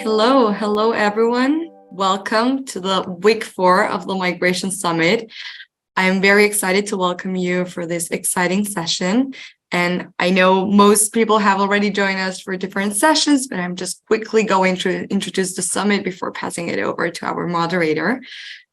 Hello everyone. Welcome to the week 4 of the Migration Summit. I am very excited to welcome you for this exciting session. And I know most people have already joined us for different sessions, but I'm just quickly going to introduce the summit before passing it over to our moderator.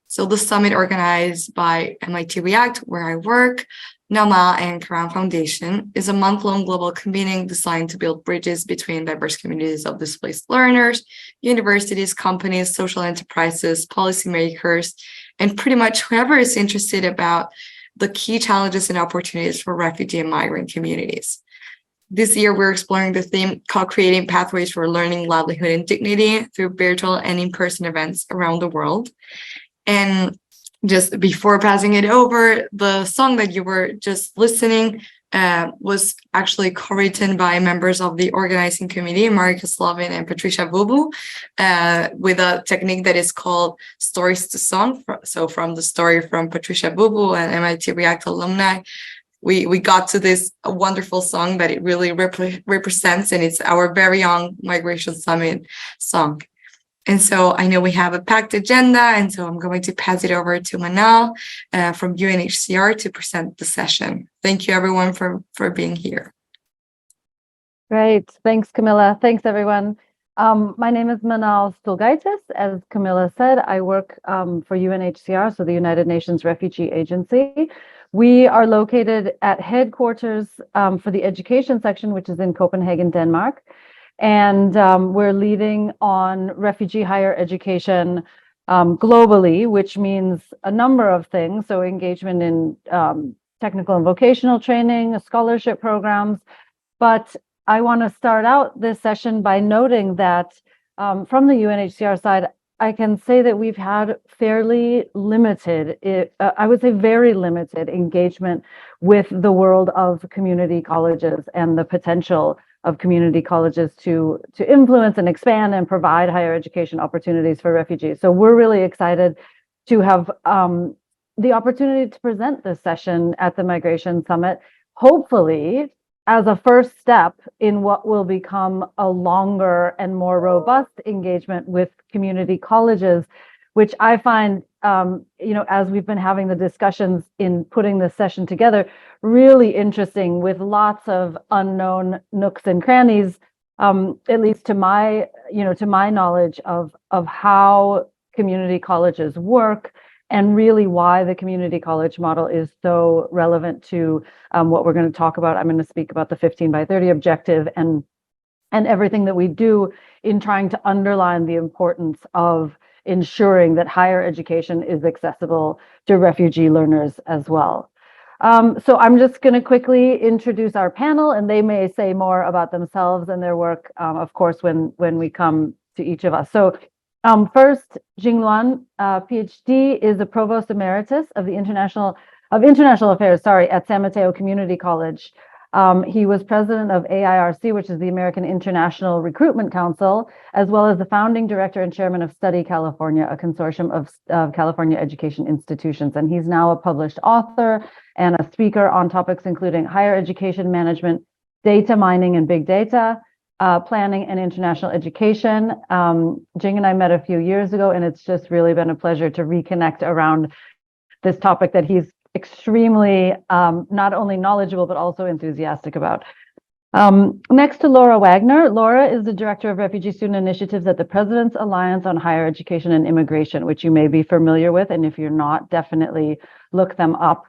So the summit organized by MIT React, where I work, NAMA and Karam Foundation, is a month-long global convening designed to build bridges between diverse communities of displaced learners, universities, companies, social enterprises, policymakers, and pretty much whoever is interested about the key challenges and opportunities for refugee and migrant communities. This year, we're exploring the theme called Creating Pathways for Learning, Livelihood, and Dignity through virtual and in-person events around the world. And just before passing it over, the song that you were just listening was actually co-written by members of the organizing committee, Marika Slavin and Patricia Bubu, with a technique that is called Stories to Song. So from the story from Patricia Bubu and MIT React alumni, we got to this wonderful song that it really represents, and it's our very own Migration Summit song. And so I know we have a packed agenda, and so I'm going to pass it over to Manal from UNHCR to present the session. Thank you, everyone, for being here. Great. Thanks, Camilla. Thanks, everyone. My name is Manal Stulgaitis. As Camilla said, I work for UNHCR, so the United Nations Refugee Agency. We are located at headquarters for the education section, which is in Copenhagen, Denmark. And we're leading on refugee higher education globally, which means a number of things. So engagement in technical and vocational training, scholarship programs. But I want to start out this session by noting that from the UNHCR side, I can say that we've had fairly limited, I would say very limited engagement with the world of community colleges and the potential of community colleges to influence and expand and provide higher education opportunities for refugees. So we're really excited to have the opportunity to present this session at the Migration Summit, hopefully as a first step in what will become a longer and more robust engagement with community colleges, which I find, as we've been having the discussions in putting this session together, really interesting with lots of unknown nooks and crannies, at least to my knowledge of how community colleges work, and really why the community college model is so relevant to what we're going to talk about. I'm going to speak about the 15 by 30 objective and everything that we do in trying to underline the importance of ensuring that higher education is accessible to refugee learners as well. So I'm just going to quickly introduce our panel, and they may say more about themselves and their work, of course, when we come to each of us. So first, Jing Luan, PhD, is a Provost Emeritus of the International Affairs, at San Mateo Community College. He was president of AIRC, which is the American International Recruitment Council, as well as the founding director and chairman of Study California, a consortium of California education institutions. And he's now a published author and a speaker on topics including higher education management, data mining and big data, planning and international education. Jing and I met a few years ago, and it's just really been a pleasure to reconnect around this topic that he's extremely not only knowledgeable, but also enthusiastic about. Next to Laura Wagner. Laura is the Director of Refugee Student Initiatives at the President's Alliance on Higher Education and Immigration, which you may be familiar with, and if you're not, definitely look them up.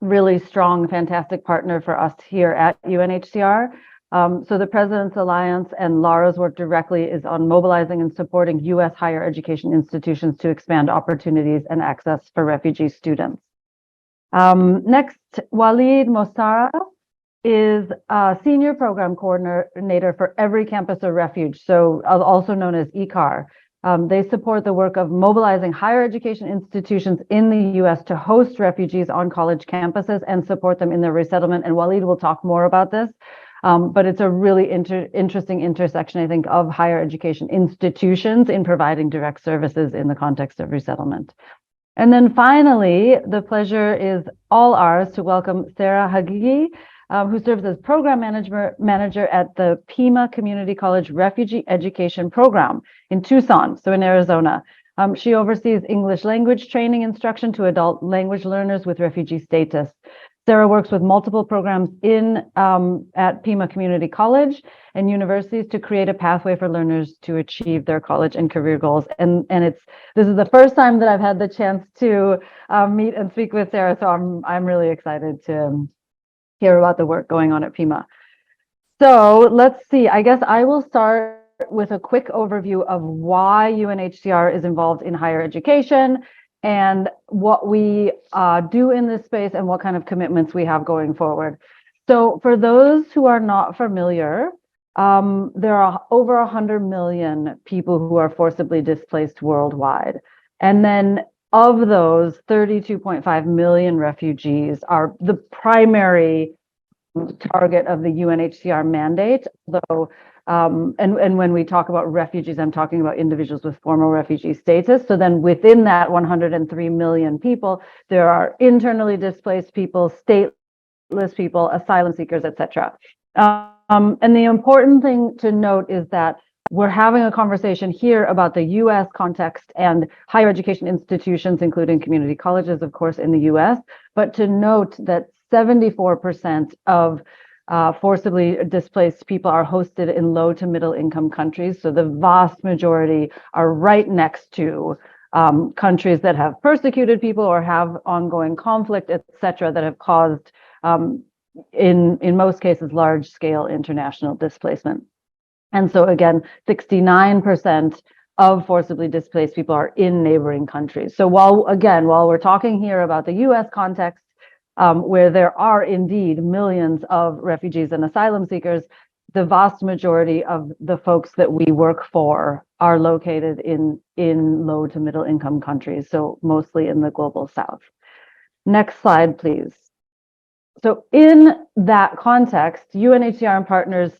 Really strong, fantastic partner for us here at UNHCR. So the President's Alliance and Laura's work directly is on mobilizing and supporting U.S. higher education institutions to expand opportunities and access for refugee students. Next, Walid Mosara is a Senior Program Coordinator for Every Campus a Refuge, so also known as ECAR. They support the work of mobilizing higher education institutions in the U.S. to host refugees on college campuses and support them in their resettlement. And Walid will talk more about this, but it's a really interesting intersection, I think, of higher education institutions in providing direct services in the context of resettlement. And then finally, the pleasure is all ours to welcome Sarah Hagigi. who serves as program manager at the Pima Community College Refugee Education Program in Tucson, so in Arizona. She oversees English language training instruction to adult language learners with refugee status. Sarah works with multiple programs at Pima Community College and universities to create a pathway for learners to achieve their college and career goals. And this is the first time that I've had the chance to meet and speak with Sarah, so I'm really excited to hear about the work going on at Pima. So let's see. I guess I will start with a quick overview of why UNHCR is involved in higher education and what we do in this space and what kind of commitments we have going forward. So for those who are not familiar, there are over 100 million people who are forcibly displaced worldwide. And then of those, 32.5 million refugees are the primary target of the UNHCR mandate, though, and when we talk about refugees, I'm talking about individuals with formal refugee status. So then within that 103 million people, there are internally displaced people, stateless people, asylum seekers, etc. And the important thing to note is that we're having a conversation here about the US context and higher education institutions, including community colleges, of course, in the US, but to note that 74% of forcibly displaced people are hosted in low to middle income countries. So the vast majority are right next to countries that have persecuted people or have ongoing conflict, et cetera, that have caused, in most cases, large scale international displacement. And so again, 69% of forcibly displaced people are in neighboring countries. So while we're talking here about the US context, where there are indeed millions of refugees and asylum seekers, the vast majority of the folks that we work for are located in low to middle income countries, so mostly in the global south. Next slide, please. So in that context, UNHCR and partners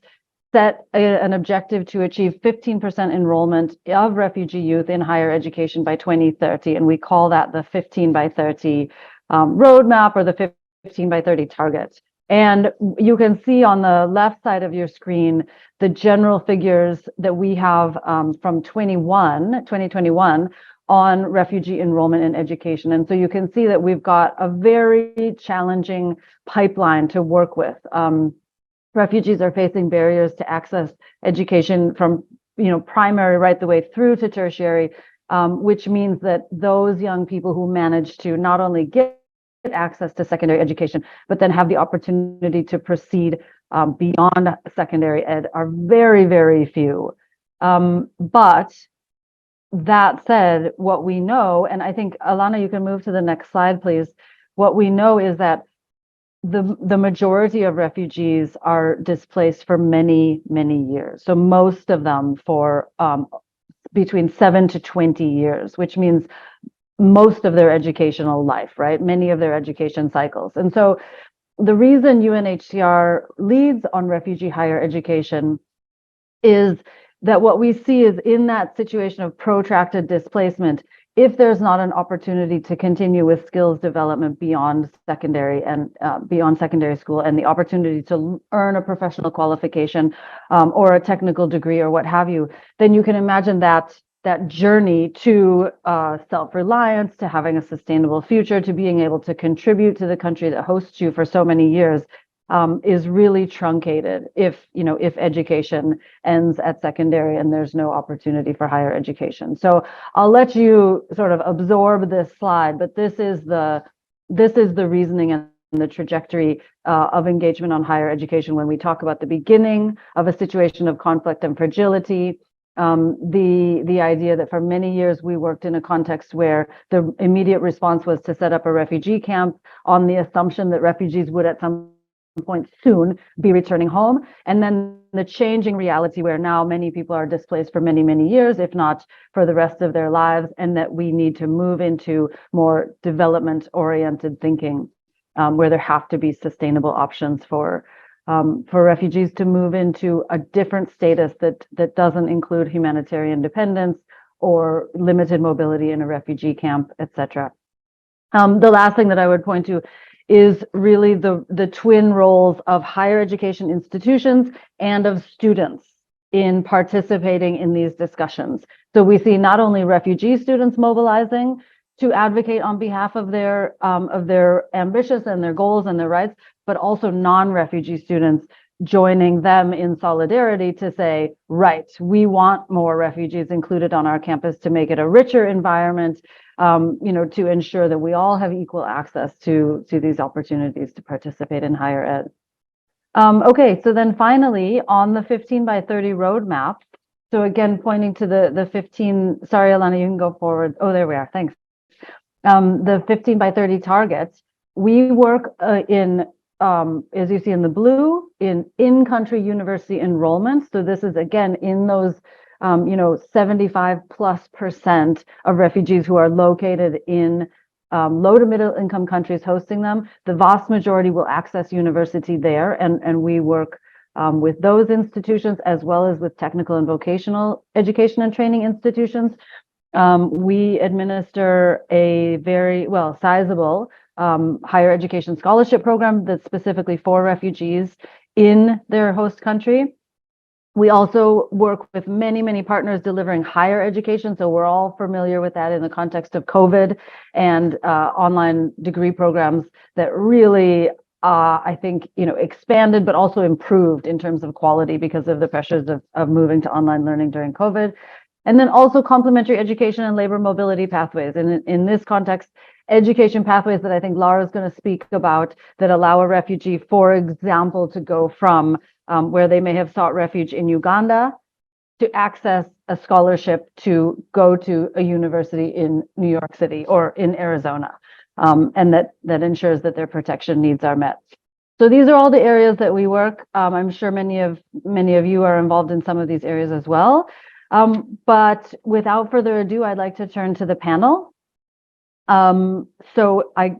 set an objective to achieve 15% enrollment of refugee youth in higher education by 2030, and we call that the 15 by 30 roadmap, or the 15 by 30 target. And you can see on the left side of your screen the general figures that we have from 2021 on refugee enrollment in education. And so you can see that we've got a very challenging pipeline to work with. Refugees are facing barriers to access education from primary right the way through to tertiary, which means that those young people who manage to not only get access to secondary education, but then have the opportunity to proceed beyond secondary ed are very, very few. But that said, what we know, and I think, Alana, you can move to the next slide, please. What we know is that the majority of refugees are displaced for many, many years. So most of them for between 7 to 20 years, which means most of their educational life, right? Many of their education cycles. And so the reason UNHCR leads on refugee higher education is that what we see is in that situation of protracted displacement, if there's not an opportunity to continue with skills development beyond secondary and beyond secondary school, and the opportunity to earn a professional qualification or a technical degree or what have you, then you can imagine that journey to self-reliance, to having a sustainable future, to being able to contribute to the country that hosts you for so many years is really truncated if education ends at secondary and there's no opportunity for higher education. So I'll let you sort of absorb this slide, but this is the reasoning and the trajectory of engagement on higher education when we talk about the beginning of a situation of conflict and fragility. The idea that for many years we worked in a context where the immediate response was to set up a refugee camp on the assumption that refugees would at some point soon be returning home, and then the changing reality where now many people are displaced for many, many years, if not for the rest of their lives, and that we need to move into more development-oriented thinking, where there have to be sustainable options for refugees to move into a different status that doesn't include humanitarian dependence or limited mobility in a refugee camp, etc. The last thing that I would point to is really the twin roles of higher education institutions and of students in participating in these discussions. So we see not only refugee students mobilizing to advocate on behalf of their ambitions and their goals and their rights, but also non-refugee students joining them in solidarity to say, right, we want more refugees included on our campus to make it a richer environment, to ensure that we all have equal access to these opportunities to participate in higher ed. Okay, so then finally on the 15 by 30 roadmap, so again, pointing to the 15, sorry, Alana, you can go forward. Oh, there we are, thanks. The 15 by 30 targets, we work in, as you see in the blue, in-country university enrollment. So this is again in those 75+% of refugees who are located in low to middle income countries hosting them. The vast majority will access university there, and we work with those institutions as well as with technical and vocational education and training institutions. We administer a very sizable higher education scholarship program that's specifically for refugees in their host country. We also work with many, many partners delivering higher education. So we're all familiar with that in the context of COVID and online degree programs that really, I think, expanded, but also improved in terms of quality because of the pressures of moving to online learning during COVID. And then also complementary education and labor mobility pathways. And in this context, education pathways that I think Lara is going to speak about that allow a refugee, for example, to go from where they may have sought refuge in Uganda to access a scholarship to go to a university in New York City or in Arizona, and that ensures that their protection needs are met. So these are all the areas that we work. I'm sure many of you are involved in some of these areas as well. But without further ado, I'd like to turn to the panel. So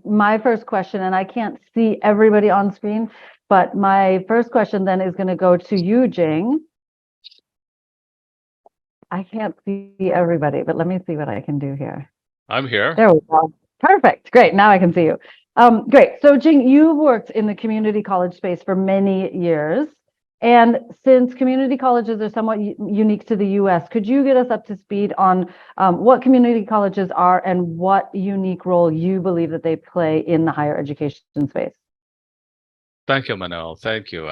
my first question, and I can't see everybody on screen, but my first question then is going to go to you, Jing. I can't see everybody, but let me see what I can do here. I'm here. There we go. Perfect. Great. Now I can see you. Great. So Jing, you've worked in the community college space for many years. And since community colleges are somewhat unique to the US, could you get us up to speed on what community colleges are and what unique role you believe that they play in the higher education space? Thank you, Manal. Thank you.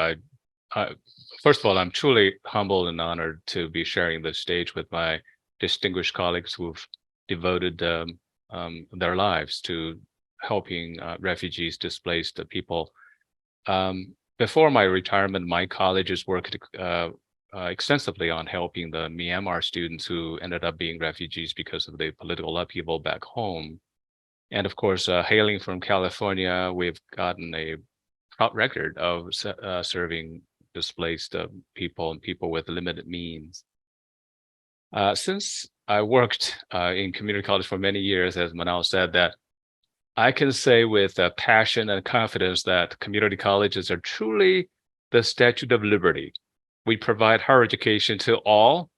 First of all, I'm truly humbled and honored to be sharing the stage with my distinguished colleagues who've devoted their lives to helping refugees, displaced people. Before my retirement, my colleges worked extensively on helping the Myanmar students who ended up being refugees because of the political upheaval back home. And of course, hailing from California, we've gotten a proud record of serving displaced people and people with limited means. Since I worked in community college for many years, as Manal said, that I can say with passion and confidence that community colleges are truly the Statue of Liberty. We provide higher education to all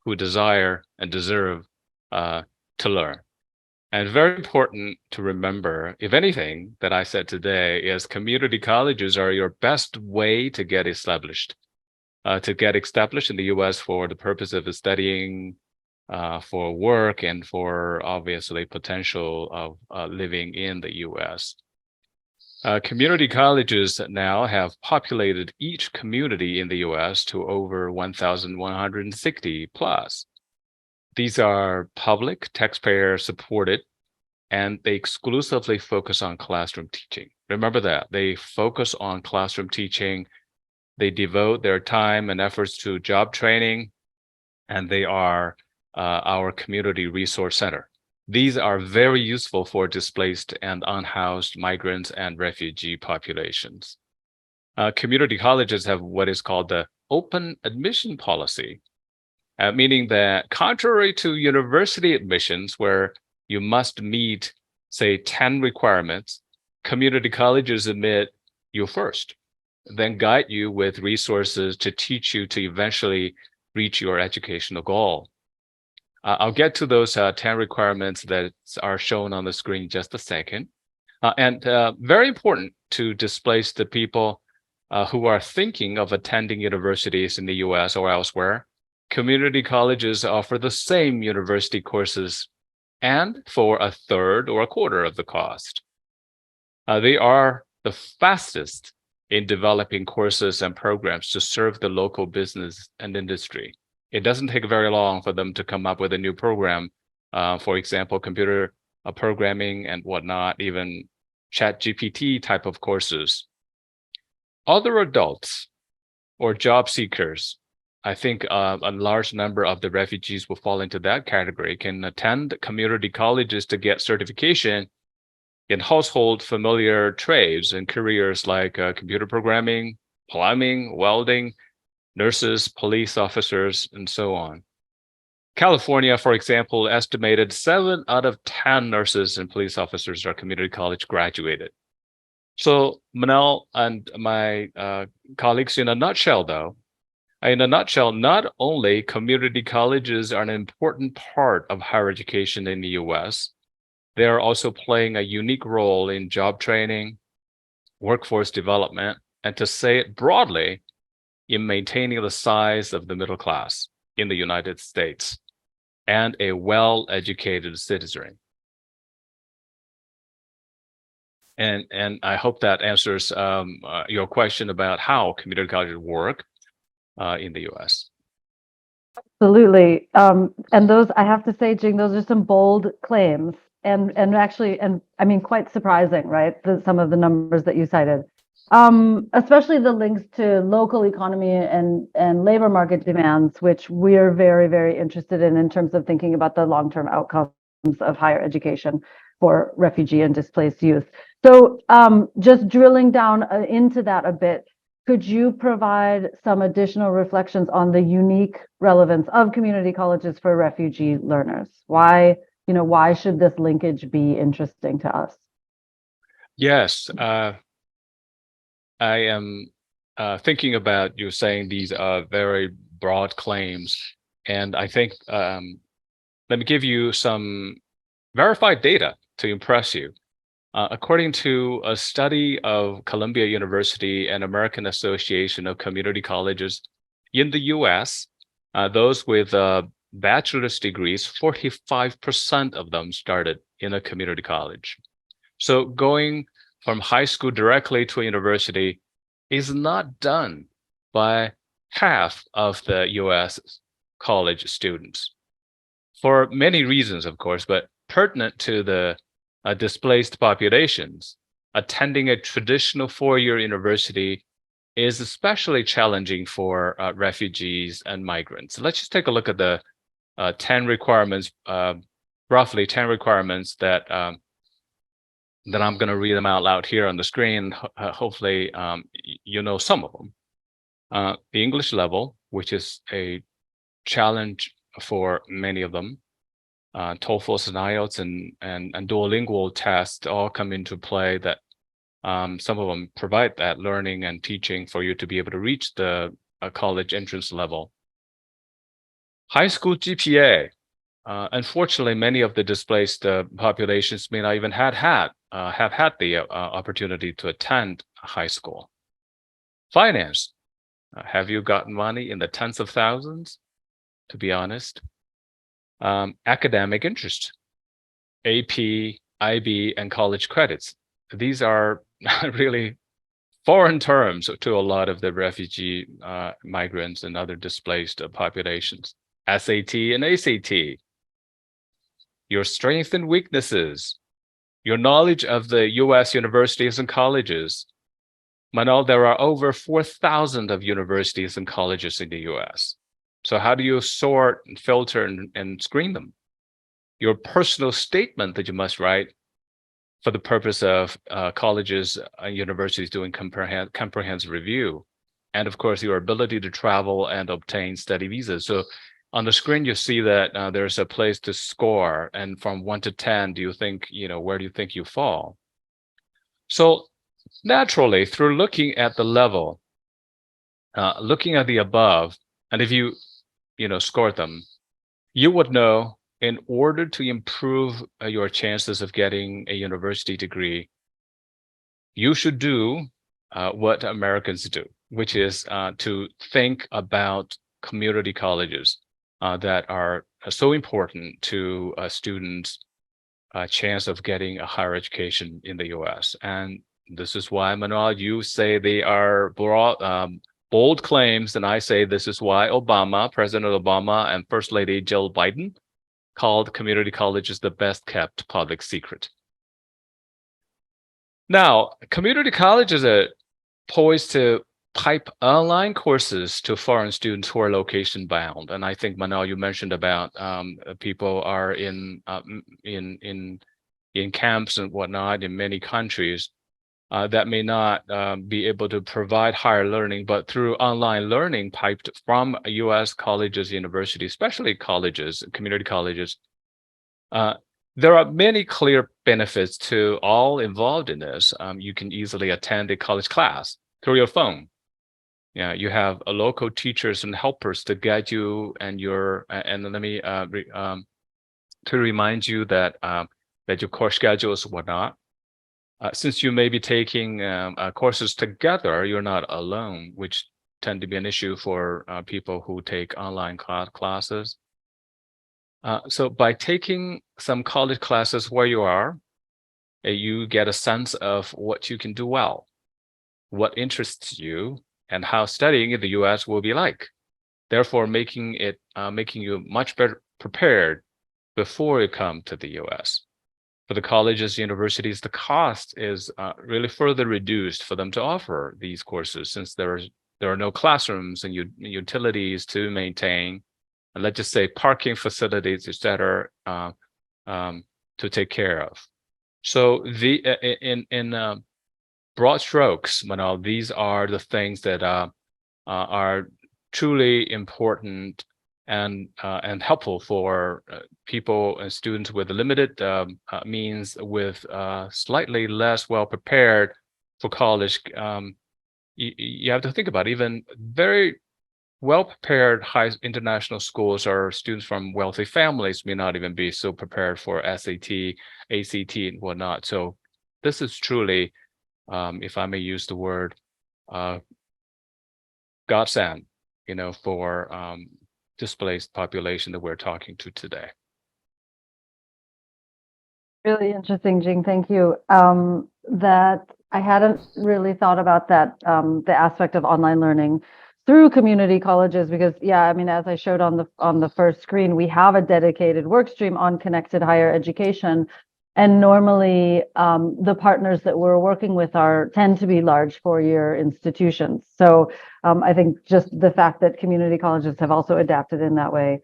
who desire and deserve to learn. And very important to remember, if anything, that I said today is community colleges are your best way to get established in the US for the purpose of studying, for work, and for obviously potential of living in the US. Community colleges now have populated each community in the US to over 1,160 plus. These are public, taxpayer supported, and they exclusively focus on classroom teaching. Remember that, they focus on classroom teaching. They devote their time and efforts to job training, and they are our community resource center. These are very useful for displaced and unhoused migrants and refugee populations. Community colleges have what is called the open admission policy, meaning that contrary to university admissions where you must meet, say, 10 requirements, community colleges admit you first, then guide you with resources to teach you to eventually reach your educational goal. I'll get to those 10 requirements that are shown on the screen in just a second. And very important to displace the people who are thinking of attending universities in the US or elsewhere. Community colleges offer the same university courses and for a third or a quarter of the cost. They are the fastest in developing courses and programs to serve the local business and industry. It doesn't take very long for them to come up with a new program. For example, computer programming and whatnot, even ChatGPT type of courses. Other adults or job seekers, I think a large number of the refugees will fall into that category, can attend community colleges to get certification in household familiar trades and careers like computer programming, plumbing, welding, nurses, police officers, and so on. California, for example, estimated 7 out of 10 nurses and police officers are community college graduated. So Manal and my colleagues, in a nutshell, not only community colleges are an important part of higher education in the US, they are also playing a unique role in job training, workforce development, and to say it broadly, in maintaining the size of the middle class in the United States and a well-educated citizenry. And I hope that answers your question about how community colleges work in the US. Absolutely. And those, I have to say, Jing, those are some bold claims and actually, and I mean, quite surprising, right? Some of the numbers that you cited, especially the links to local economy and labor market demands, which we're very, very interested in terms of thinking about the long-term outcomes of higher education for refugee and displaced youth. So just drilling down into that a bit, could you provide some additional reflections on the unique relevance of community colleges for refugee learners? Why should this linkage be interesting to us? Yes, I am thinking about you saying these are very broad claims, and I think let me give you some verified data to impress you. According to a study of Columbia University and American Association of Community Colleges in the US, those with bachelor's degrees, 45% of them started in a community college. So going from high school directly to a university is not done by half of the US college students. For many reasons, of course, but pertinent to the displaced populations, attending a traditional four-year university is especially challenging for refugees and migrants. Let's just take a look at the 10 requirements, roughly 10 requirements that I'm going to read them out loud here on the screen. Hopefully, you know some of them. The English level, which is a challenge for many of them. TOEFL and IELTS and Duolingo tests all come into play that some of them provide that learning and teaching for you to be able to reach the college entrance level. High school GPA. Unfortunately, many of the displaced populations may not even have had the opportunity to attend high school. Finance. Have you gotten money in the tens of thousands? To be honest. Academic interest, AP, IB, and college credits. These are really foreign terms to a lot of the refugee migrants and other displaced populations. SAT and ACT. Your strengths and weaknesses, your knowledge of the US universities and colleges. Manal, there are over 4,000 of universities and colleges in the US. So how do you sort and filter and screen them? Your personal statement that you must write for the purpose of colleges and universities doing comprehensive review. And of course, your ability to travel and obtain study visas. So on the screen, you see that there's a place to score. And from 1 to 10, do you think, where do you think you fall? So naturally, through looking at the level, looking at the above, and if you score them, you would know in order to improve your chances of getting a university degree, you should do what Americans do, which is to think about community colleges that are so important to students' chance of getting a higher education in the U.S. And this is why, Manuel, you say they are broad, bold claims, and I say this is why President Obama and First Lady Jill Biden called community colleges the best kept public secret. Now, community colleges are poised to pipe online courses to foreign students who are location bound. And I think, Manuel, you mentioned about people are in camps and whatnot in many countries that may not be able to provide higher learning, but through online learning piped from U.S. colleges, universities, especially colleges, community colleges, there are many clear benefits to all involved in this. You can easily attend a college class through your phone. Yeah, you have a local teachers and helpers to guide you and your. And let me to remind you that that your course schedules whatnot. Since you may be taking courses together, you're not alone, which tend to be an issue for people who take online classes. So by taking some college classes where you are, you get a sense of what you can do well, what interests you, and how studying in the U.S. will be like. Therefore, making you much better prepared before you come to the U.S. For the colleges, universities, the cost is really further reduced for them to offer these courses, since there are no classrooms and utilities to maintain, and let's just say parking facilities, etc., to take care of. So in broad strokes, Manuel, these are the things that are truly important and helpful for people and students with limited means, with slightly less well prepared for college. You have to think about it. Even very well prepared high international schools or students from wealthy families may not even be so prepared for SAT, ACT, and whatnot. So this is truly, if I may use the word, godsend, for displaced population that we're talking to today. Really interesting, Jing. Thank you. That I hadn't really thought about that, the aspect of online learning through community colleges, because as I showed on the first screen, we have a dedicated work stream on connected higher education. And normally the partners that we're working with tend to be large four-year institutions. So I think just the fact that community colleges have also adapted in that way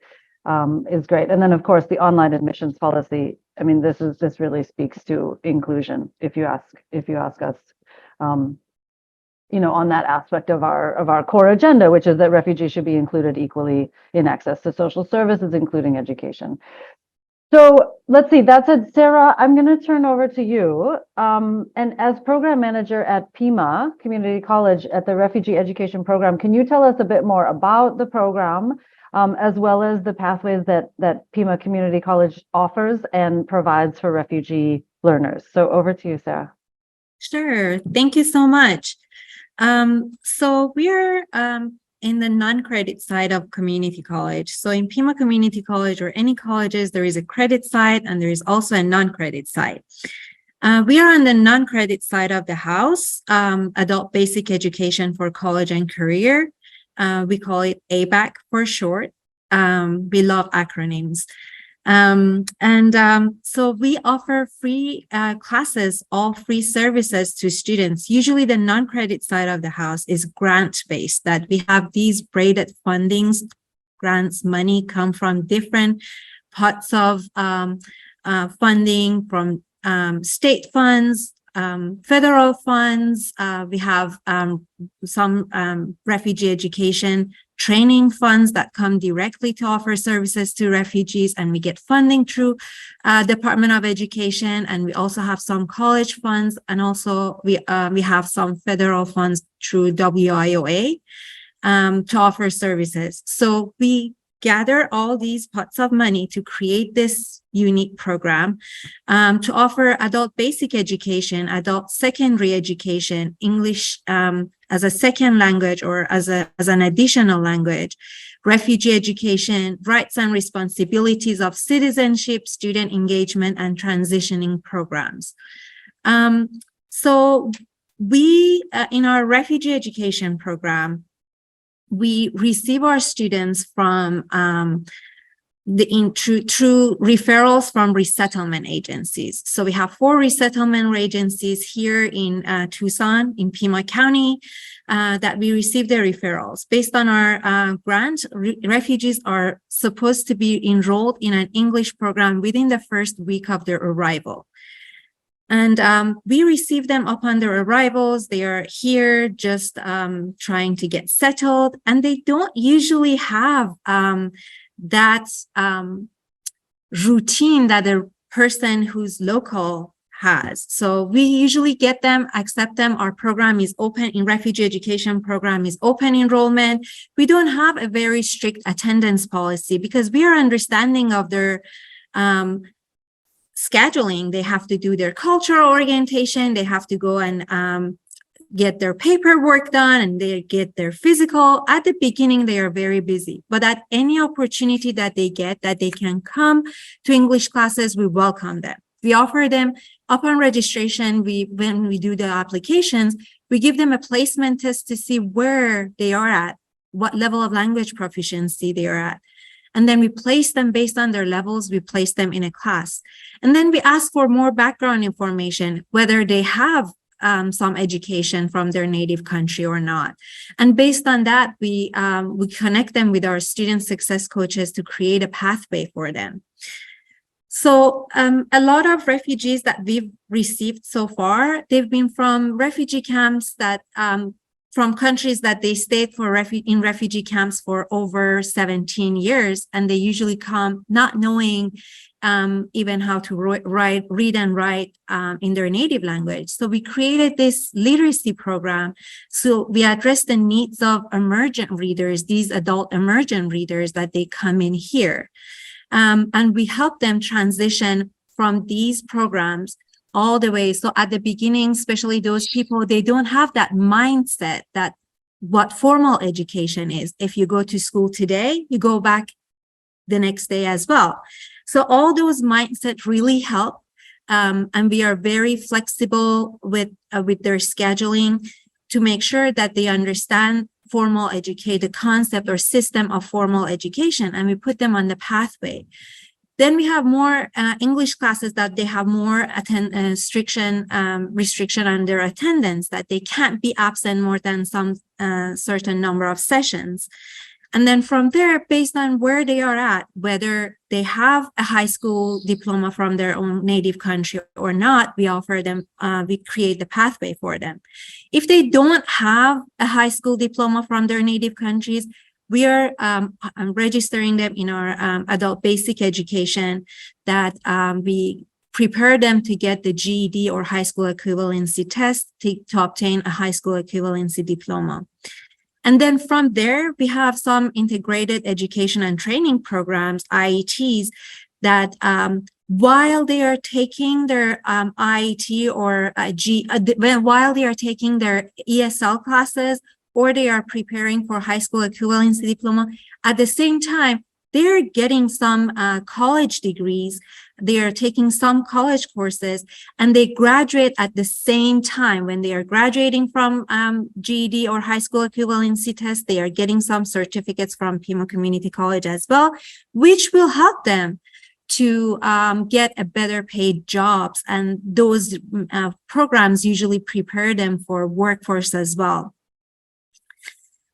is great. And then of course the online admissions policy. I mean, this really speaks to inclusion. If you ask us, on that aspect of our core agenda, which is that refugees should be included equally in access to social services, including education. So let's see, that said, Sarah, I'm going to turn over to you. And as program manager at Pima Community College at the Refugee Education Program, can you tell us a bit more about the program, as well as the pathways that Pima Community College offers and provides for refugee learners? So over to you, Sarah. Sure. Thank you so much. So we're in the non-credit side of community college. So in Pima Community College or any colleges, there is a credit side and there is also a non-credit side. We are on the non-credit side of the house, adult basic education for college and career. We call it ABAC for short. We love acronyms. So we offer free classes, all free services to students. Usually the non-credit side of the house is grant-based, that we have these braided fundings, grants, money come from different pots of funding, from state funds, federal funds. We have some refugee education training funds that come directly to offer services to refugees, and we get funding through Department of Education, and we also have some college funds, and also we have some federal funds through WIOA to offer services. So we gather all these pots of money to create this unique program to offer adult basic education, adult secondary education, English as a second language or as an additional language, refugee education, rights and responsibilities of citizenship, student engagement, and transitioning programs. So we, in our refugee education program, we receive our students from through referrals from resettlement agencies. So we have 4 resettlement agencies here in Tucson, in Pima County, that we receive their referrals. Based on our grant, refugees are supposed to be enrolled in an English program within the first week of their arrival. And we receive them upon their arrivals. They are here just trying to get settled, and they don't usually have that routine that a person who's local has. So we usually get them, accept them. Our program is open, in refugee education program is open enrollment. We don't have a very strict attendance policy because we are understanding of their scheduling. They have to do their cultural orientation. They have to go and get their paperwork done, and they get their physical. At the beginning, they are very busy, but at any opportunity that they get that they can come to English classes, we welcome them. We offer them upon registration. When we do the applications, we give them a placement test to see where they are at, what level of language proficiency they are at. And then we place them based on their levels, we place them in a class. And then we ask for more background information, whether they have some education from their native country or not. And based on that, we connect them with our student success coaches to create a pathway for them. So a lot of refugees that we've received so far, they've been from refugee camps that from countries that they stayed in refugee camps for over 17 years, and they usually come not knowing even how to read and write in their native language. So we created this literacy program. So we address the needs of emergent readers, these adult emergent readers that they come in here. And we help them transition from these programs all the way. So at the beginning, especially those people, they don't have that mindset that what formal education is. If you go to school today, you go back the next day as well. So all those mindsets really help. And we are very flexible with their scheduling to make sure that they understand formal education, the concept or system of formal education, and we put them on the pathway. Then we have more English classes that they have more restriction on their attendance, that they can't be absent more than some certain number of sessions. And then from there, based on where they are at, whether they have a high school diploma from their own native country or not, we offer them, we create the pathway for them. If they don't have a high school diploma from their native countries, we are registering them in our adult basic education, that we prepare them to get the GED or high school equivalency test to obtain a high school equivalency diploma. And then from there, we have some integrated education and training programs, IETs, that while they are taking their IET or while they are taking their ESL classes, or they are preparing for high school equivalency diploma, at the same time, they're getting some college degrees, they are taking some college courses, and they graduate at the same time. When they are graduating from GED or high school equivalency test, they are getting some certificates from Pima Community College as well, which will help them to get a better paid jobs. And those programs usually prepare them for workforce as well.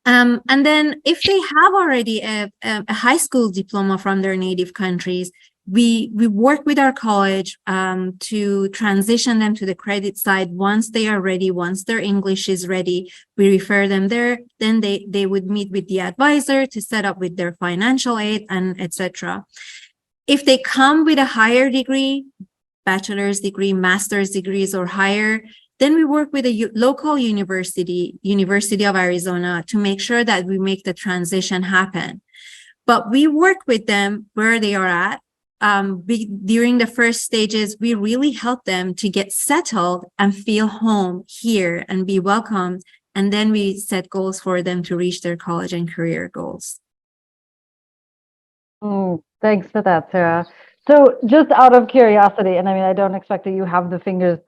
And then if they have already a high school diploma from their native countries, we work with our college to transition them to the credit side. Once they are ready, once their English is ready, we refer them there. Then they would meet with the advisor to set up with their financial aid and etc. If they come with a higher degree, bachelor's degree, master's degrees or higher, then we work with a local university, University of Arizona, to make sure that we make the transition happen. but we work with them where they are at. During the first stages, we really help them to get settled and feel home here and be welcomed. And then we set goals for them to reach their college and career goals. Thanks for that, Sarah. So just out of curiosity, and I mean, I don't expect that you have the figures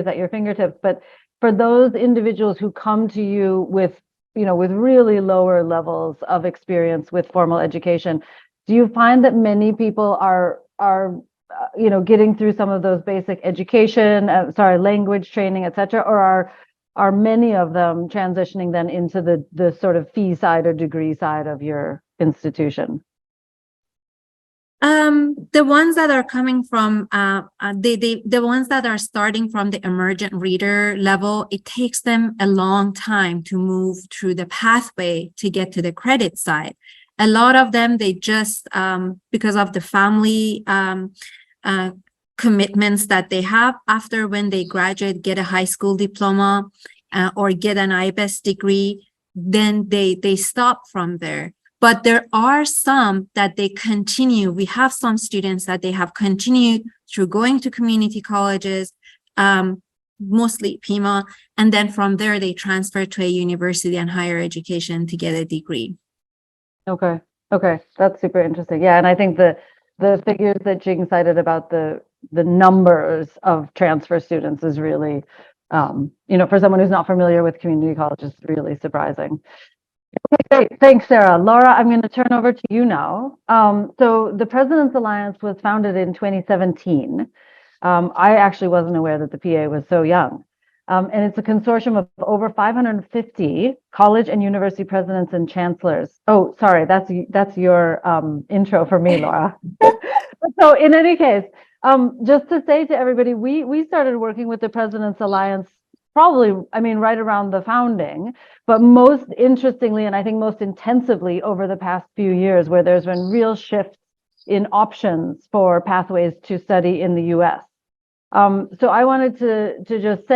at your fingertips, but for those individuals who come to you with, with really lower levels of experience with formal education, do you find that many people are getting through some of those basic education, language training, et cetera, or are many of them transitioning then into the sort of fee side or degree side of your institution? The ones that are coming from the ones that are starting from the emergent reader level, it takes them a long time to move through the pathway to get to the credit side. A lot of them, they just because of the family commitments that they have after when they graduate, get a high school diploma or get an IBES degree, then they stop from there. But there are some that they continue. We have some students that they have continued through going to community colleges, mostly Pima, and then from there they transfer to a university and higher education to get a degree. Okay, that's super interesting. Yeah, and I think the figures that Jing cited about the numbers of transfer students is really, for someone who's not familiar with community college, is really surprising. Okay, great. Thanks, Sarah. Laura, I'm going to turn over to you now. So the President's Alliance was founded in 2017. I actually wasn't aware that the PA was so young. And it's a consortium of over 550 college and university presidents and chancellors. Oh, sorry, that's your intro for me, Laura. So in any case, just to say to everybody, we started working with the President's Alliance probably, right around the founding, but most interestingly, and I think most intensively over the past few years, where there's been real shifts in options for pathways to study in the US. So I wanted to just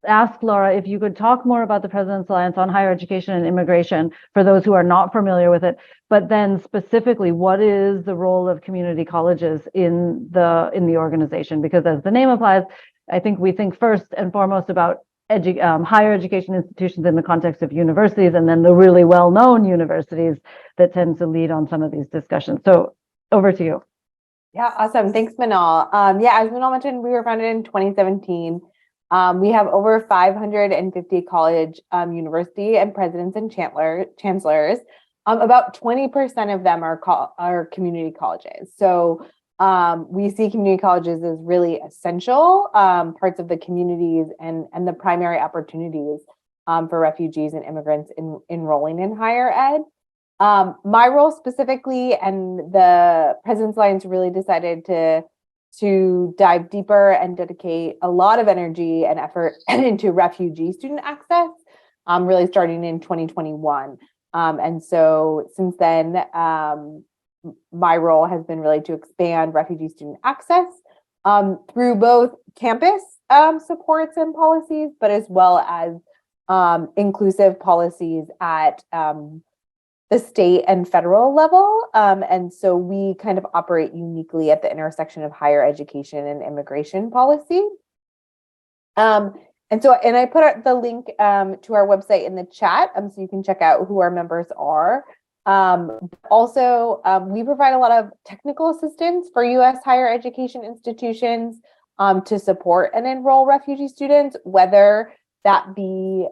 ask Laura if you could talk more about the President's Alliance on Higher Education and Immigration for those who are not familiar with it, but then specifically, what is the role of community colleges in the organization? Because as the name implies, I think we think first and foremost about higher education institutions in the context of universities, and then the really well-known universities that tend to lead on some of these discussions. So over to you. Yeah, awesome. Thanks, Manal. As Manal mentioned, we were founded in 2017. We have over 550 college, university, and presidents and chancellors. About 20% of them are community colleges. So we see community colleges as really essential parts of the communities and the primary opportunities for refugees and immigrants enrolling in higher ed. My role specifically, and the President's Alliance really decided to dive deeper and dedicate a lot of energy and effort into refugee student access, really starting in 2021. And so since then, my role has been really to expand refugee student access through both campus supports and policies, but as well as inclusive policies at the state and federal level. And so we kind of operate uniquely at the intersection of higher education and immigration policy. And I put the link to our website in the chat, so you can check out who our members are. Also, we provide a lot of technical assistance for U.S. higher education institutions to support and enroll refugee students, whether that be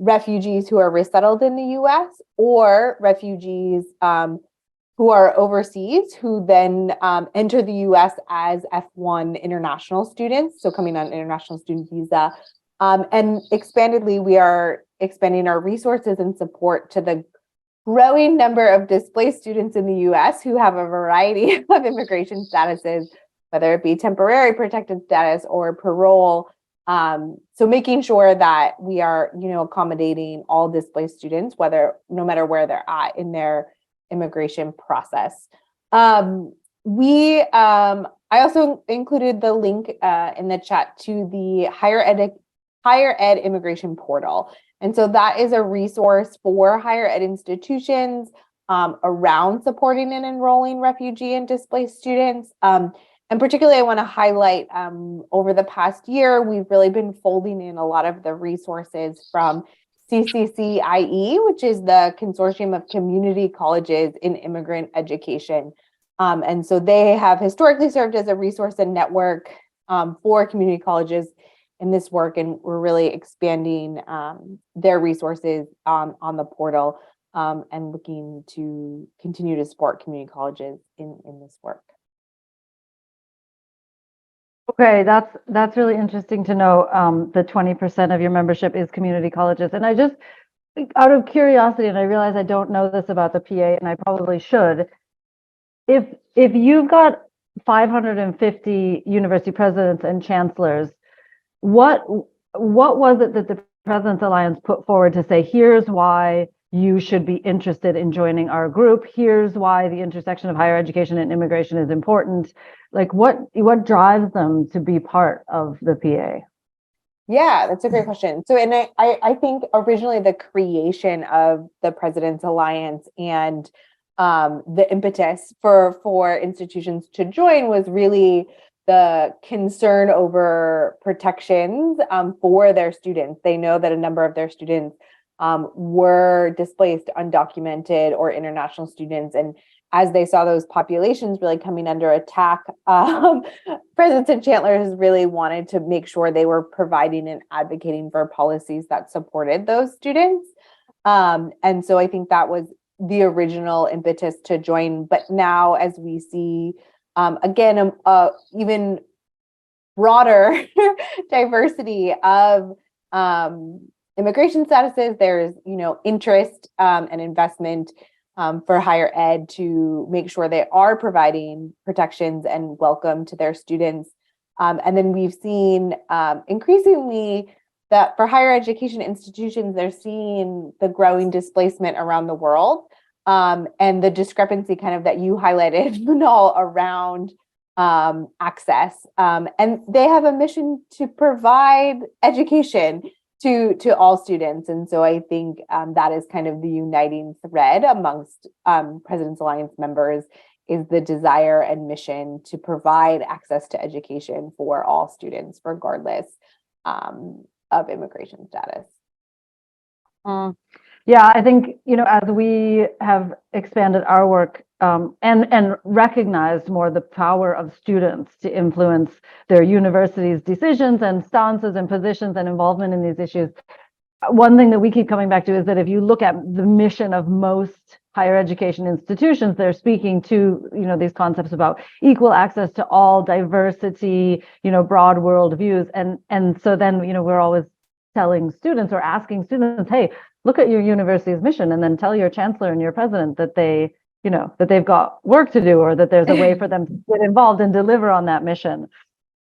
refugees who are resettled in the U.S. or refugees who are overseas, who then enter the U.S. as F1 international students, so coming on an international student visa. And expandedly, we are expanding our resources and support to the growing number of displaced students in the U.S. who have a variety of immigration statuses, whether it be temporary protected status or parole. So making sure that we are, accommodating all displaced students, no matter where they're at in their immigration process. I also included the link in the chat to the higher ed immigration portal. And so that is a resource for higher ed institutions around supporting and enrolling refugee and displaced students. And particularly, I want to highlight over the past year, we've really been folding in a lot of the resources from CCCIE, which is the Consortium of Community Colleges in Immigrant Education. And so they have historically served as a resource and network for community colleges in this work, and we're really expanding their resources on the portal and looking to continue to support community colleges in this work. Okay, that's really interesting to know that 20% of your membership is community colleges. And I just, out of curiosity, and I realize I don't know this about the PA, and I probably should, if you've got 550 university presidents and chancellors, what was it that the President's Alliance put forward to say, here's why you should be interested in joining our group, here's why the intersection of higher education and immigration is important? Like what drives them to be part of the PA? Yeah, that's a great question. So, and I think originally the creation of the President's Alliance and the impetus for institutions to join was really the concern over protections for their students. They know that a number of their students were displaced, undocumented, or international students. And as they saw those populations really coming under attack, presidents and chancellors really wanted to make sure they were providing and advocating for policies that supported those students. And so I think that was the original impetus to join. But now, as we see, again, even broader diversity of immigration statuses, there's interest and investment for higher ed to make sure they are providing protections and welcome to their students. And then we've seen increasingly that for higher education institutions, they're seeing the growing displacement around the world and the discrepancy kind of that you highlighted, Manal, around access. And they have a mission to provide education to all students. And so I think that is kind of the uniting thread amongst President's Alliance members, is the desire and mission to provide access to education for all students, regardless of immigration status. Yeah, I think, as we have expanded our work and recognized more the power of students to influence their university's decisions and stances and positions and involvement in these issues, one thing that we keep coming back to is that if you look at the mission of most higher education institutions, they're speaking to, these concepts about equal access to all, diversity, broad world views. And so then, we're always telling students or asking students, hey, look at your university's mission, and then tell your chancellor and your president that that they've got work to do, or that there's a way for them to get involved and deliver on that mission.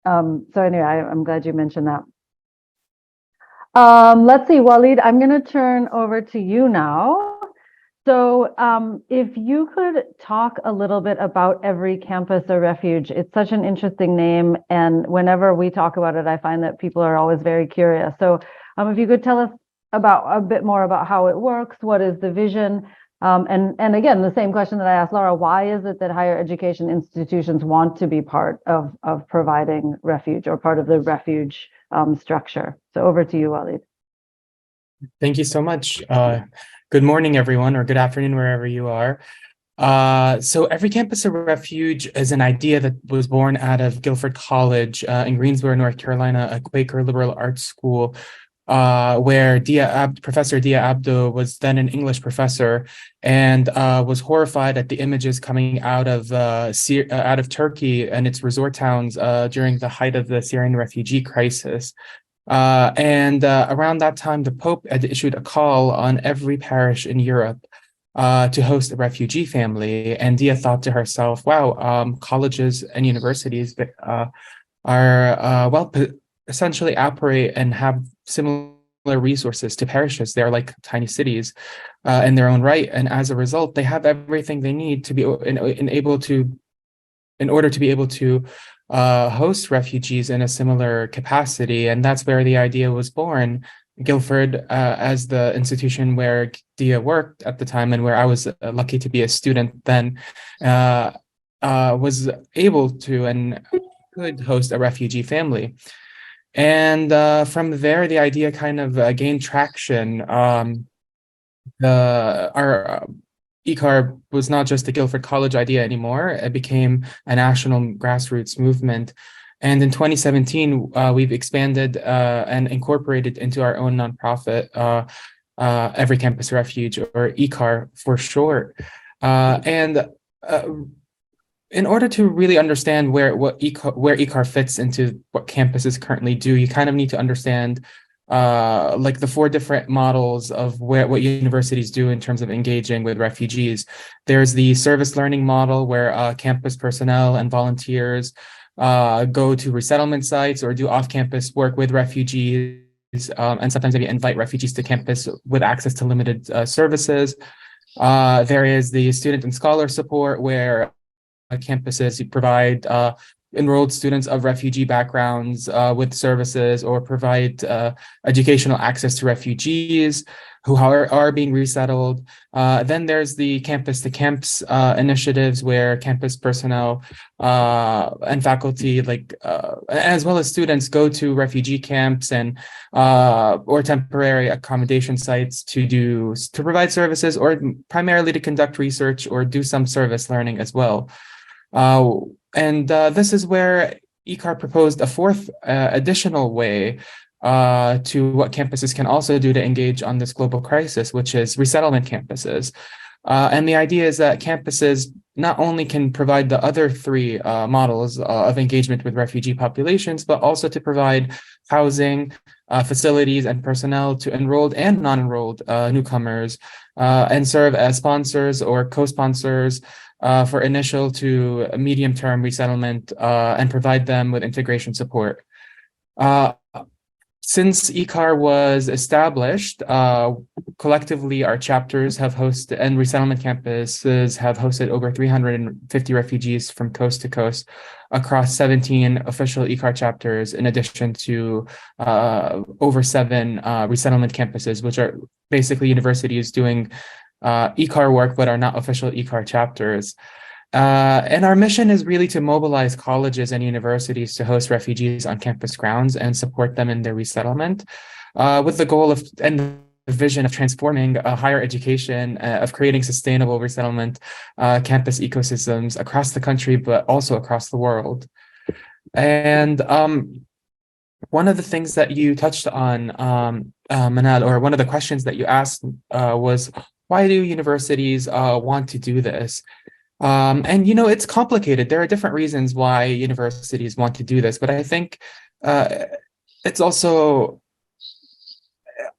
So anyway, I'm glad you mentioned that. Let's see, Walid, I'm going to turn over to you now. So if you could talk a little bit about Every Campus a Refuge. It's such an interesting name, and whenever we talk about it, I find that people are always very curious. So if you could tell us about a bit more about how it works, what is the vision, and again, the same question that I asked Laura, why is it that higher education institutions want to be part of providing refuge or part of the refuge structure? So over to you, Walid. Thank you so much. Good morning, everyone, or good afternoon, wherever you are. So Every Campus a Refuge is an idea that was born out of Guilford College in Greensboro, North Carolina, a Quaker liberal arts school, where Professor Dia Abdo was then an English professor and was horrified at the images coming out of Turkey and its resort towns during the height of the Syrian refugee crisis. And around that time, the Pope had issued a call on every parish in Europe to host a refugee family. And Dia thought to herself, wow, colleges and universities are essentially operate and have similar resources to parishes. They're like tiny cities in their own right. And as a result, they have everything they need to be in order to be able to host refugees in a similar capacity. And that's where the idea was born, Guilford as the institution where Dia worked at the time and where I was lucky to be a student then, was able to and could host a refugee family. And from there, the idea kind of gained traction. Our ECAR was not just a Guilford College idea anymore. It became a national grassroots movement. And in 2017, we've expanded and incorporated into our own nonprofit, Every Campus Refuge, or ECAR for short. And in order to really understand where ECAR fits into what campuses currently do, you kind of need to understand like the 4 different models of what universities do in terms of engaging with refugees. There's the service learning model where campus personnel and volunteers go to resettlement sites or do off-campus work with refugees, and sometimes maybe invite refugees to campus with access to limited services. There is the student and scholar support where campuses provide enrolled students of refugee backgrounds with services or provide educational access to refugees who are being resettled. Then there's the campus to camps initiatives where campus personnel and faculty, as well as students, go to refugee camps and or temporary accommodation sites to provide services, or primarily to conduct research or do some service learning as well. And this is where ECAR proposed a 4th additional way to what campuses can also do to engage on this global crisis, which is resettlement campuses. And the idea is that campuses not only can provide the other 3 models of engagement with refugee populations, but also to provide housing, facilities, and personnel to enrolled and non-enrolled newcomers, and serve as sponsors or co-sponsors for initial to medium-term resettlement, and provide them with integration support. Since ECAR was established, collectively our chapters have hosted, and resettlement campuses have hosted, over 350 refugees from coast to coast across 17 official ECAR chapters, in addition to over 7 resettlement campuses, which are basically universities doing ECAR work but are not official ECAR chapters. And our mission is really to mobilize colleges and universities to host refugees on campus grounds and support them in their resettlement, with the goal of and the vision of transforming higher education, of creating sustainable resettlement campus ecosystems across the country, but also across the world. And one of the things that you touched on, Manal, or one of the questions that you asked was, why do universities want to do this? And, it's complicated. There are different reasons why universities want to do this, but I think it's also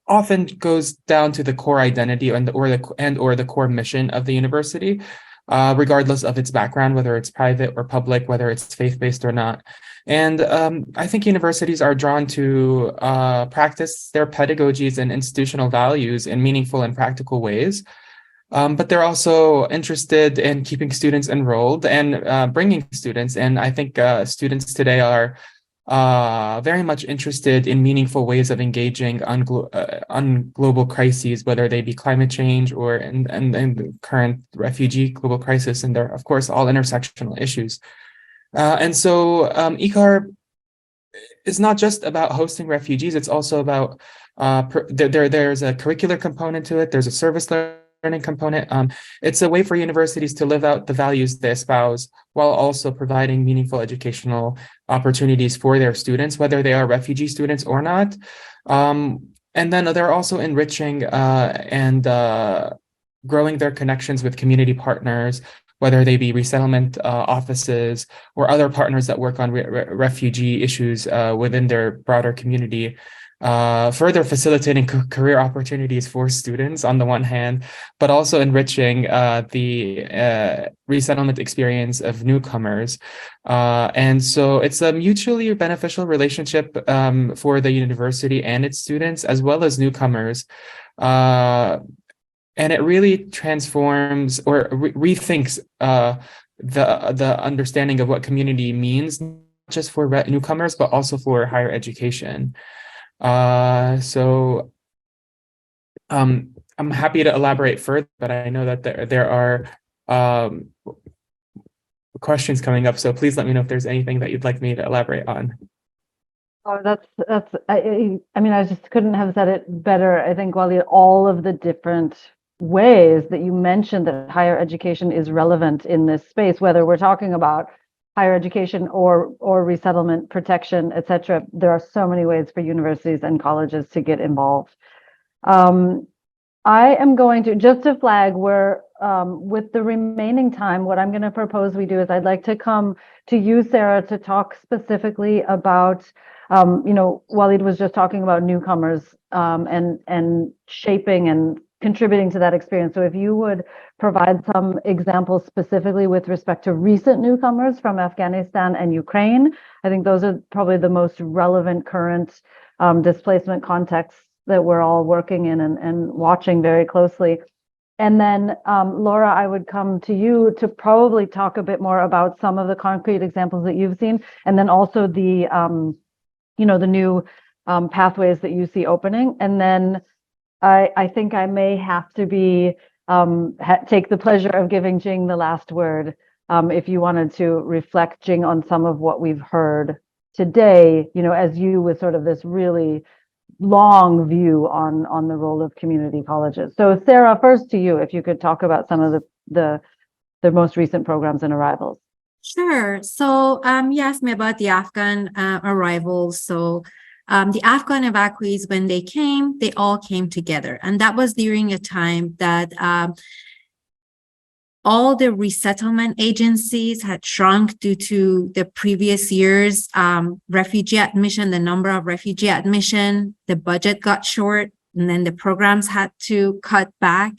often goes down to the core identity or the core mission of the university, regardless of its background, whether it's private or public, whether it's faith-based or not. And I think universities are drawn to practice their pedagogies and institutional values in meaningful and practical ways. But they're also interested in keeping students enrolled and bringing students. And I think students today are very much interested in meaningful ways of engaging on global crises, whether they be climate change or in the current refugee global crisis. And they're, of course, all intersectional issues. And so ECAR is not just about hosting refugees. It's also about, there's a curricular component to it. There's a service learning component. It's a way for universities to live out the values they espouse while also providing meaningful educational opportunities for their students, whether they are refugee students or not. And then they're also enriching and growing their connections with community partners, whether they be resettlement offices or other partners that work on refugee issues within their broader community. Further facilitating career opportunities for students on the one hand, but also enriching the resettlement experience of newcomers. And so it's a mutually beneficial relationship for the university and its students, as well as newcomers. And it really transforms or rethinks the understanding of what community means, not just for newcomers, but also for higher education. So I'm happy to elaborate further, but I know that there are questions coming up. So please let me know if there's anything that you'd like me to elaborate on. Oh, I mean, I just couldn't have said it better. I think, Waleed, all of the different ways that you mentioned that higher education is relevant in this space, whether we're talking about higher education or resettlement protection, et cetera, there are so many ways for universities and colleges to get involved. I am going to, just to flag, we're with the remaining time, what I'm going to propose we do is I'd like to come to you, Sarah, to talk specifically about, Waleed was just talking about newcomers and shaping and contributing to that experience. So if you would provide some examples specifically with respect to recent newcomers from Afghanistan and Ukraine, I think those are probably the most relevant current displacement contexts that we're all working in and watching very closely. And then, Laura, I would come to you to probably talk a bit more about some of the concrete examples that you've seen, and then also the, the new pathways that you see opening. And then I think I may have to be take the pleasure of giving Jing the last word, if you wanted to reflect, Jing, on some of what we've heard today, as you with sort of this really long view on the role of community colleges. So Sarah, first to you, if you could talk about some of the most recent programs and arrivals. Sure. So you asked me about the Afghan arrivals. So the Afghan evacuees, when they came, they all came together. And that was during a time that all the resettlement agencies had shrunk due to the previous year's refugee admission, the number of refugee admission, the budget got short, and then the programs had to cut back.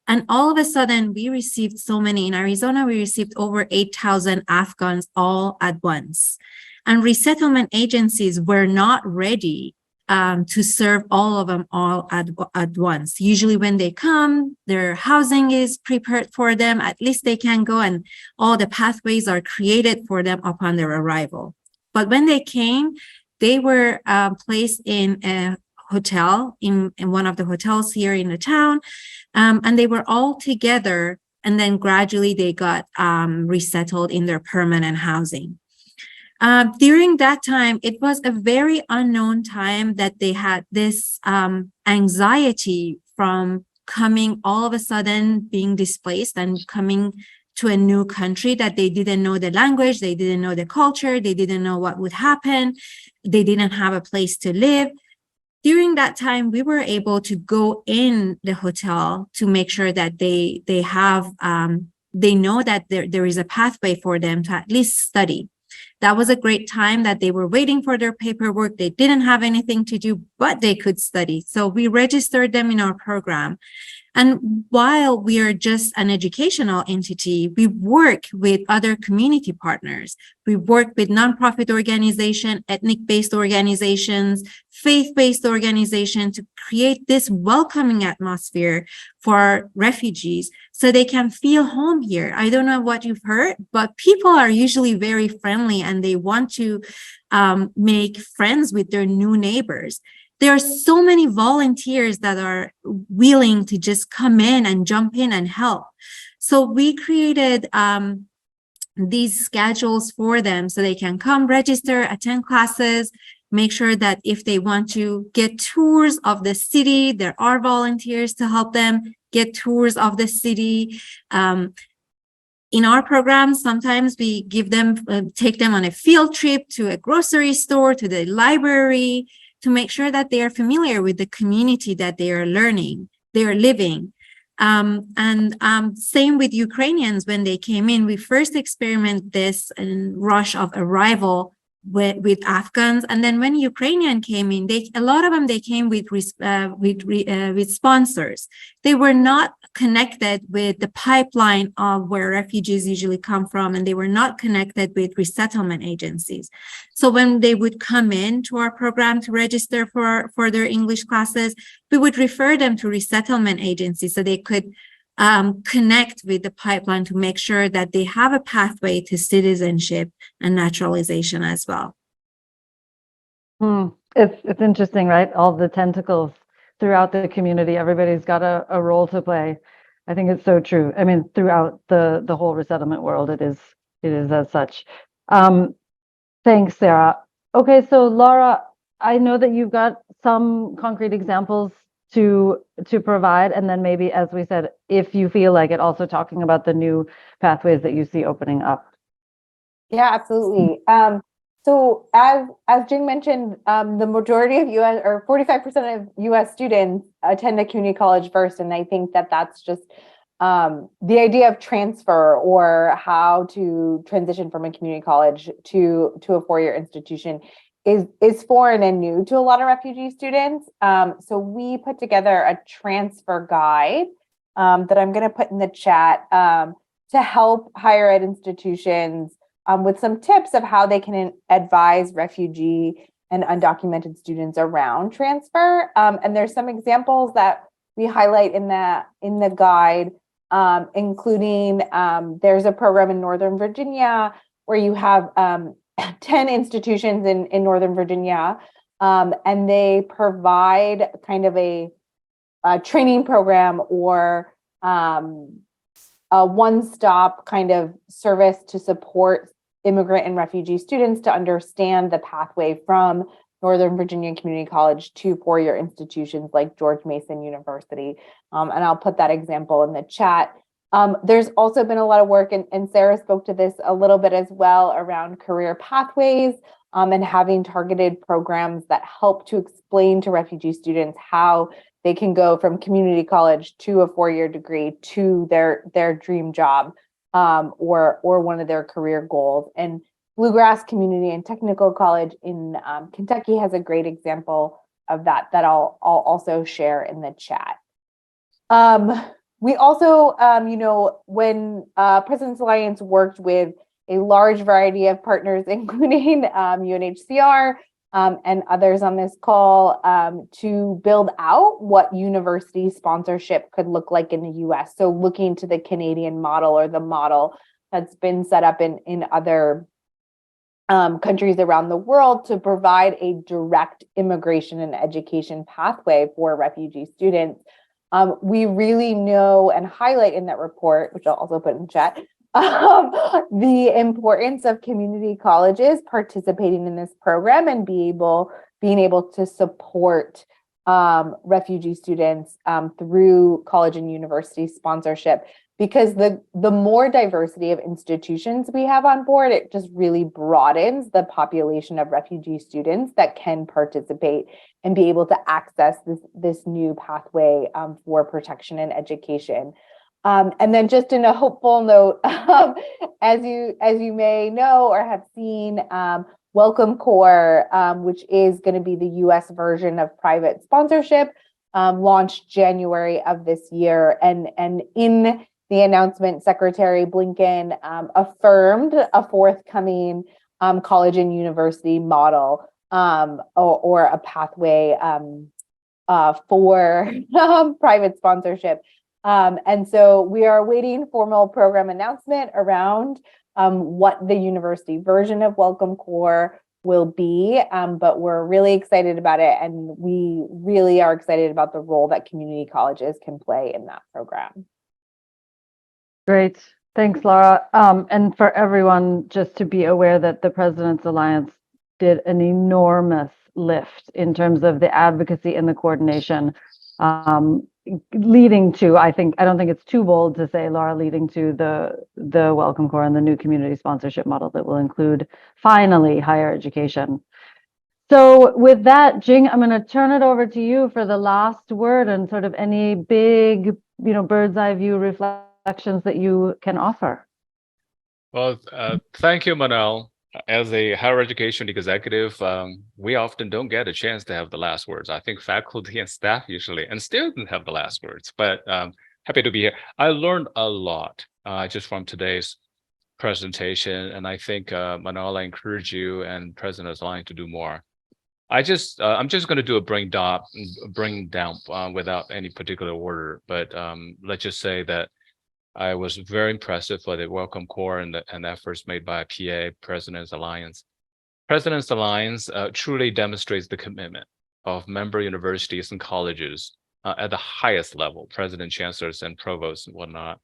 And all of a sudden, we received so many. In Arizona, we received over 8,000 Afghans all at once. And resettlement agencies were not ready to serve all of them all at once. Usually when they come, their housing is prepared for them. At least they can go and all the pathways are created for them upon their arrival. But when they came, they were placed in a hotel, in one of the hotels here in the town. And they were all together. And then gradually they got resettled in their permanent housing. During that time, it was a very unknown time that they had this anxiety from coming all of a sudden, being displaced and coming to a new country that they didn't know the language, they didn't know the culture, they didn't know what would happen, they didn't have a place to live. During that time, we were able to go in the hotel to make sure that they know that there is a pathway for them to at least study. That was a great time that they were waiting for their paperwork. They didn't have anything to do, but they could study. So we registered them in our program. And while we are just an educational entity, we work with other community partners. We work with nonprofit organizations, ethnic-based organizations, faith-based organizations to create this welcoming atmosphere for refugees so they can feel home here. I don't know what you've heard, but people are usually very friendly and they want to make friends with their new neighbors. There are so many volunteers that are willing to just come in and jump in and help. So we created these schedules for them so they can come register, attend classes, make sure that if they want to get tours of the city, there are volunteers to help them get tours of the city. In our program, sometimes we give them, take them on a field trip to a grocery store, to the library, to make sure that they are familiar with the community that they are living. Same with Ukrainians. When they came in, we first experimented this rush of arrival with Afghans. And then when Ukrainian came in, a lot of them, they came with sponsors. They were not connected with the pipeline of where refugees usually come from, and they were not connected with resettlement agencies. So when they would come in to our program to register for their English classes, we would refer them to resettlement agencies so they could connect with the pipeline to make sure that they have a pathway to citizenship and naturalization as well. It's interesting, right? All the tentacles throughout the community. Everybody's got a role to play. I think it's so true. I mean, throughout the whole resettlement world, it is as such. Thanks, Sarah. Okay, so Laura, I know that you've got some concrete examples to provide, and then maybe, as we said, if you feel like it, also talking about the new pathways that you see opening up. Yeah, absolutely. So as Jing mentioned, the majority of US or 45% of US students attend a community college first, and I think that that's just the idea of transfer or how to transition from a community college to a four-year institution is foreign and new to a lot of refugee students. So we put together a transfer guide that I'm going to put in the chat to help higher ed institutions with some tips of how they can advise refugee and undocumented students around transfer. And there's some examples that we highlight in the guide, including there's a program in Northern Virginia where you have 10 institutions in Northern Virginia, and they provide kind of a training program or a one-stop kind of service to support immigrant and refugee students to understand the pathway from Northern Virginia Community College to four-year institutions like George Mason University. And I'll put that example in the chat. There's also been a lot of work, and Sarah spoke to this a little bit as well, around career pathways and having targeted programs that help to explain to refugee students how they can go from community college to a four-year degree to their dream job or one of their career goals. And Bluegrass Community and Technical College in Kentucky has a great example of that I'll also share in the chat. We also, when President's Alliance worked with a large variety of partners, including UNHCR and others on this call, to build out what university sponsorship could look like in the US. So looking to the Canadian model or the model that's been set up in other countries around the world to provide a direct immigration and education pathway for refugee students. We really know and highlight in that report, which I'll also put in chat, the importance of community colleges participating in this program and being able to support refugee students through college and university sponsorship. Because the more diversity of institutions we have on board, it just really broadens the population of refugee students that can participate and be able to access this new pathway for protection and education. And then just in a hopeful note, as you may know or have seen, Welcome Corps, which is going to be the US version of private sponsorship, launched January of this year. And in the announcement, Secretary Blinken affirmed a forthcoming college and university model or a pathway for private sponsorship. And so we are awaiting formal program announcement around what the university version of Welcome Corps will be, but we're really excited about it, and we really are excited about the role that community colleges can play in that program. Great. Thanks, Laura. And for everyone, just to be aware that the President's Alliance did an enormous lift in terms of the advocacy and the coordination, leading to, I don't think it's too bold to say, Laura, leading to the Welcome Corps and the new community sponsorship model that will include, finally, higher education. So with that, Jing, I'm going to turn it over to you for the last word and sort of any big, bird's eye view reflections that you can offer. Well, thank you, Manal. As a higher education executive, we often don't get a chance to have the last words. I think faculty and staff usually, and students have the last words, but happy to be here. I learned a lot just from today's presentation, and I think, Manal, I encourage you and President's Alliance to do more. I'm just going to do a bring down without any particular order, but let's just say that I was very impressive for the Welcome Corps and efforts made by PA, President's Alliance. President's Alliance truly demonstrates the commitment of member universities and colleges at the highest level, president, chancellors, and provosts and whatnot.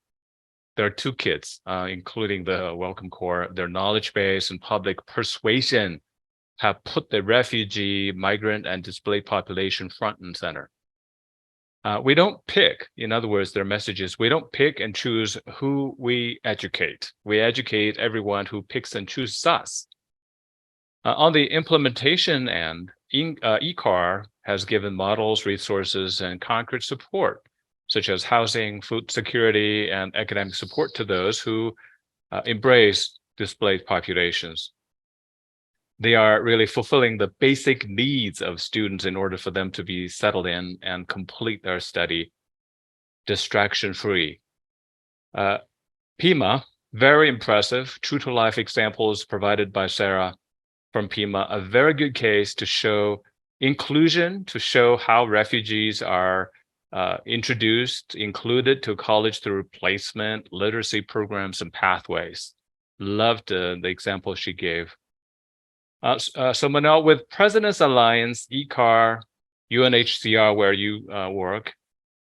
There are two kits, including the Welcome Corps. Their knowledge base and public persuasion have put the refugee, migrant, and displaced population front and center. We don't pick, in other words, their messages, we don't pick and choose who we educate. We educate everyone who picks and chooses us. On the implementation end, ICAR has given models, resources, and concrete support, such as housing, food security, and academic support to those who embrace displaced populations. They are really fulfilling the basic needs of students in order for them to be settled in and complete their study distraction-free. Pima, very impressive, true-to-life examples provided by Sarah from Pima, a very good case to show inclusion, to show how refugees are introduced, included to college through placement, literacy programs, and pathways. Loved the example she gave. So Manal, with President's Alliance, ICAR, UNHCR, where you work,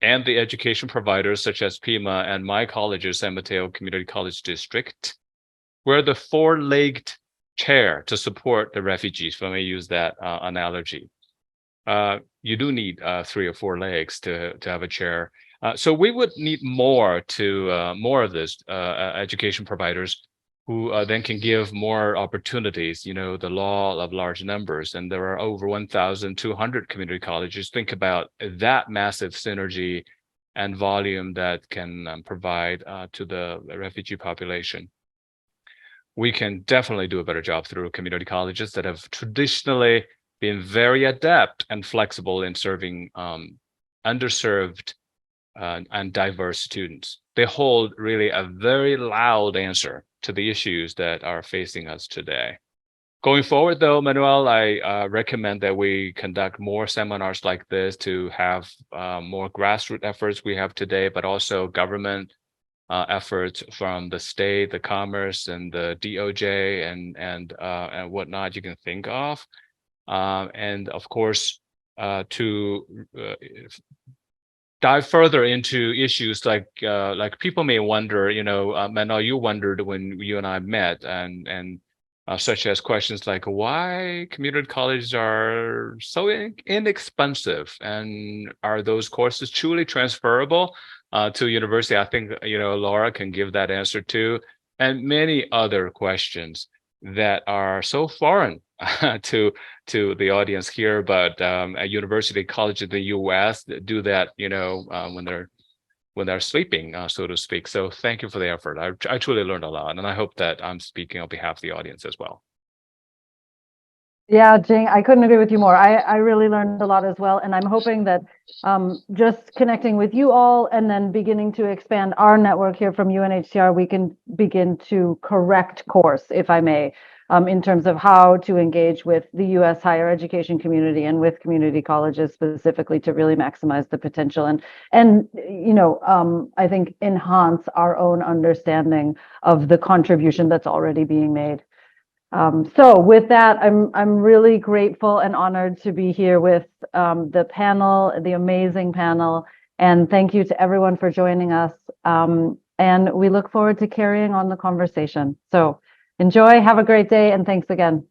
and the education providers such as Pima and my colleges, San Mateo Community College District, we're the four-legged chair to support the refugees, if I may use that analogy. You do need 3 or 4 legs to have a chair. So we would need more of this education providers who then can give more opportunities, the law of large numbers. And there are over 1,200 community colleges. Think about that massive synergy and volume that can provide to the refugee population. We can definitely do a better job through community colleges that have traditionally been very adept and flexible in serving underserved and diverse students. They hold really a very loud answer to the issues that are facing us today. Going forward, though, Manuel, I recommend that we conduct more seminars like this to have more grassroots efforts we have today, but also government efforts from the state, the commerce, and the DOJ and whatnot you can think of. And of course, to dive further into issues like people may wonder, Manuel, you wondered when you and I met, and such as questions like why community colleges are so inexpensive, and are those courses truly transferable to university? I think Laura can give that answer too, and many other questions that are so foreign to the audience here, but a university college in the US do that, when they're sleeping, so to speak. So thank you for the effort. I truly learned a lot, and I hope that I'm speaking on behalf of the audience as well. Yeah, Jing, I couldn't agree with you more. I really learned a lot as well, and I'm hoping that just connecting with you all and then beginning to expand our network here from UNHCR, we can begin to correct course, if I may, in terms of how to engage with the U.S. higher education community and with community colleges specifically to really maximize the potential and I think enhance our own understanding of the contribution that's already being made. So with that, I'm really grateful and honored to be here with the panel, the amazing panel, and thank you to everyone for joining us. And we look forward to carrying on the conversation. So enjoy, have a great day, and thanks again.